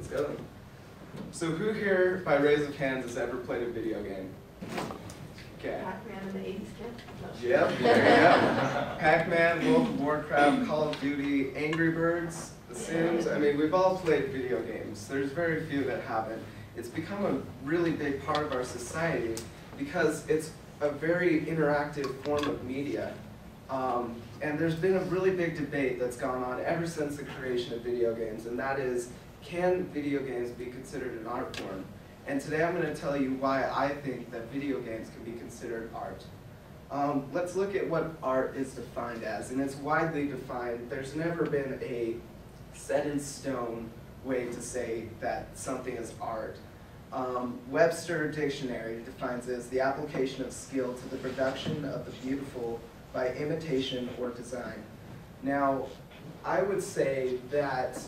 Let's go. So who here, by raise of hands, has ever played a video game? Okay. Pac-Man in the 80s kid? Yep, there you go. Pac-Man, World of Warcraft, Call of Duty, Angry Birds, The Sims. I mean, we've all played video games. There's very few that haven't. It's become a really big part of our society because it's a very interactive form of media. And there's been a really big debate that's gone on ever since the creation of video games, and that is, can video games be considered an art form? And today I'm going to tell you why I think that video games can be considered art. Let's look at what art is defined as, and it's widely defined. There's never been a set-in-stone way to say that something is art. Webster Dictionary defines it as the application of skill to the production of the beautiful by imitation or design. Now, I would say that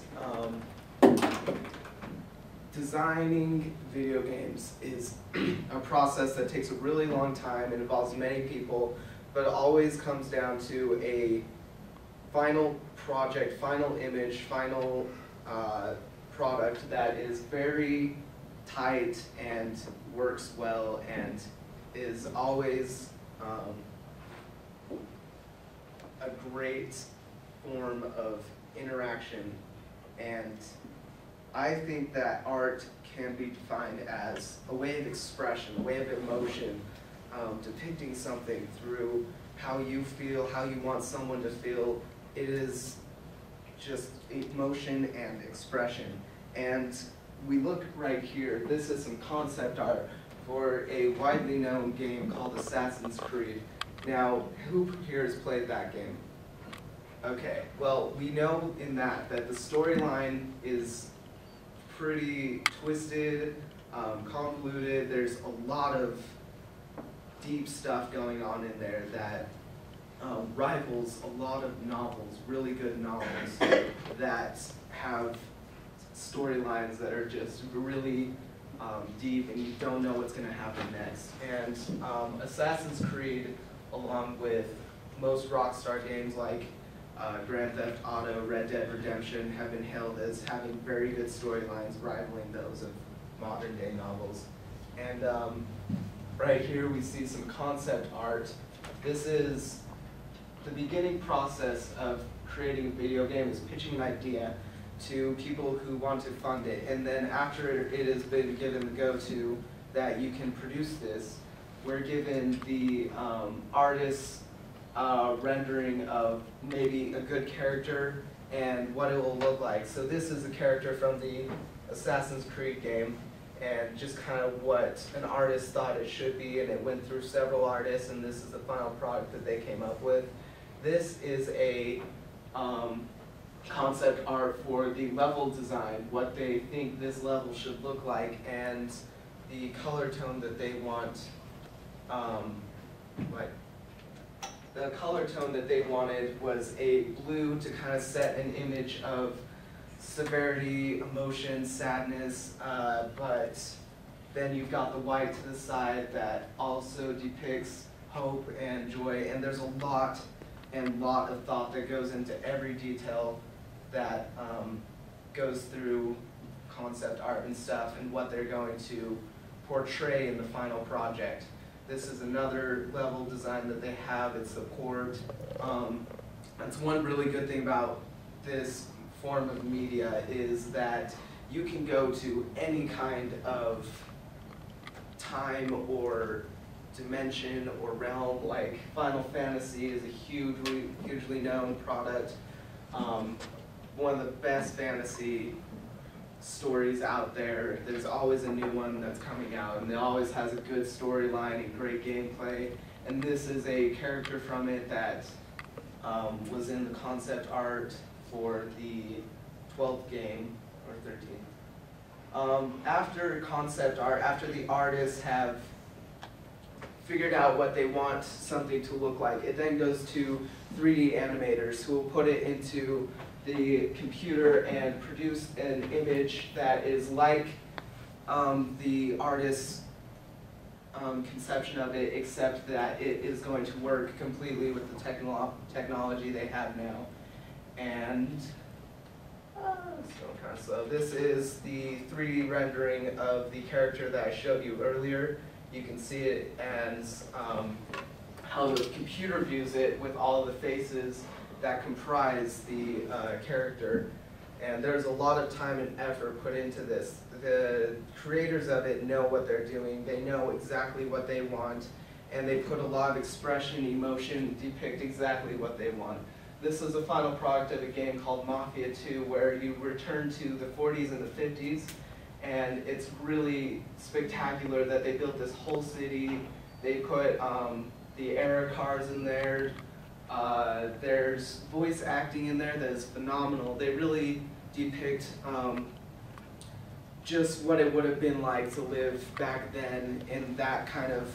designing video games is a process that takes a really long time. It involves many people, but it always comes down to a final project, final image, final product that is very tight and works well and is always a great form of interaction. And I think that art can be defined as a way of expression, a way of emotion, depicting something through how you feel, how you want someone to feel. It is just emotion and expression. And we look right here, this is some concept art for a widely known game called Assassin's Creed. Now, who here has played that game? Okay, well, we know in that the storyline is pretty twisted, convoluted. There's a lot of deep stuff going on in there that rivals a lot of novels, really good novels, that have storylines that are just really deep and you don't know what's going to happen next. And Assassin's Creed, along with most Rockstar games like Grand Theft Auto, Red Dead Redemption, have been hailed as having very good storylines rivaling those of modern day novels. And right here we see some concept art. This is the beginning process of creating a video game, is pitching an idea to people who want to fund it. And then after it has been given the go-to that you can produce this, we're given the artist's rendering of maybe a good character and what it will look like. So this is a character from the Assassin's Creed game, and just kind of what an artist thought it should be, and it went through several artists, and this is the final product that they came up with. This is a concept art for the level design, what they think this level should look like, and the color tone that they want. The color tone that they wanted was a blue to kind of set an image of severity, emotion, sadness, but then you've got the white to the side that also depicts hope and joy, and there's a lot of thought that goes into every detail that goes through concept art and stuff and what they're going to portray in the final project. This is another level design that they have. It's the port. That's one really good thing about this form of media, is that you can go to any kind of time or dimension or realm. Like Final Fantasy is a hugely known product. One of the best fantasy stories out there. There's always a new one that's coming out, and it always has a good storyline and great gameplay. And this is a character from it that was in the concept art for the 12th game, or 13th. After concept art, after the artists have figured out what they want something to look like, it then goes to 3D animators who will put it into the computer and produce an image that is like the artist's conception of it, except that it is going to work completely with the technology they have now. And still trying camera. So this is the 3D rendering of the character that I showed you earlier. You can see it as how the computer views it with all the faces that comprise the character. And there's a lot of time and effort put into this. The creators of it know what they're doing. They know exactly what they want, and they put a lot of expression, emotion, depict exactly what they want. This is the final product of a game called Mafia 2, where you return to the 40s and the 50s, and it's really spectacular that they built this whole city. They put the era cars in there. There's voice acting in there that is phenomenal. They really depict just what it would have been like to live back then in that kind of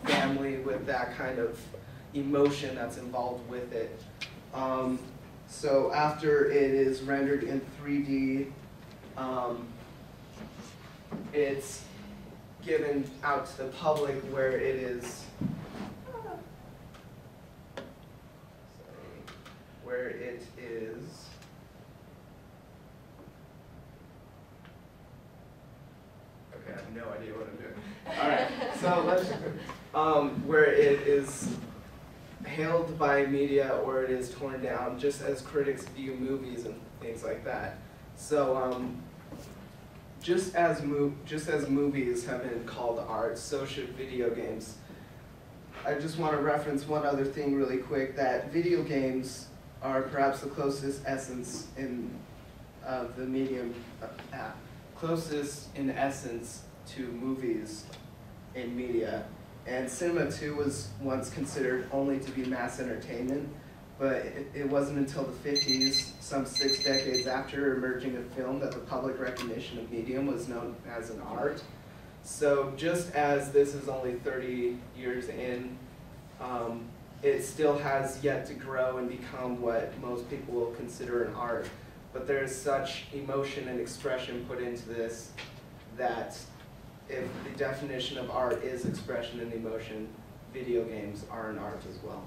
family with that kind of emotion that's involved with it. So after it is rendered in 3D, it's given out to the public where it is okay, I have no idea what I'm doing. All right, so let's where it is hailed by media or it is torn down, just as critics view movies and things like that. So just as movies have been called art, so should video games. I just want to reference one other thing really quick, that video games are perhaps the closest essence of the medium, closest in essence to movies in media. And cinema too was once considered only to be mass entertainment, but it wasn't until the 50s, some 6 decades after emerging of film, that the public recognition of medium was known as an art. So just as this is only 30 years in, it still has yet to grow and become what most people will consider an art. But there is such emotion and expression put into this that if the definition of art is expression and emotion, video games are an art as well.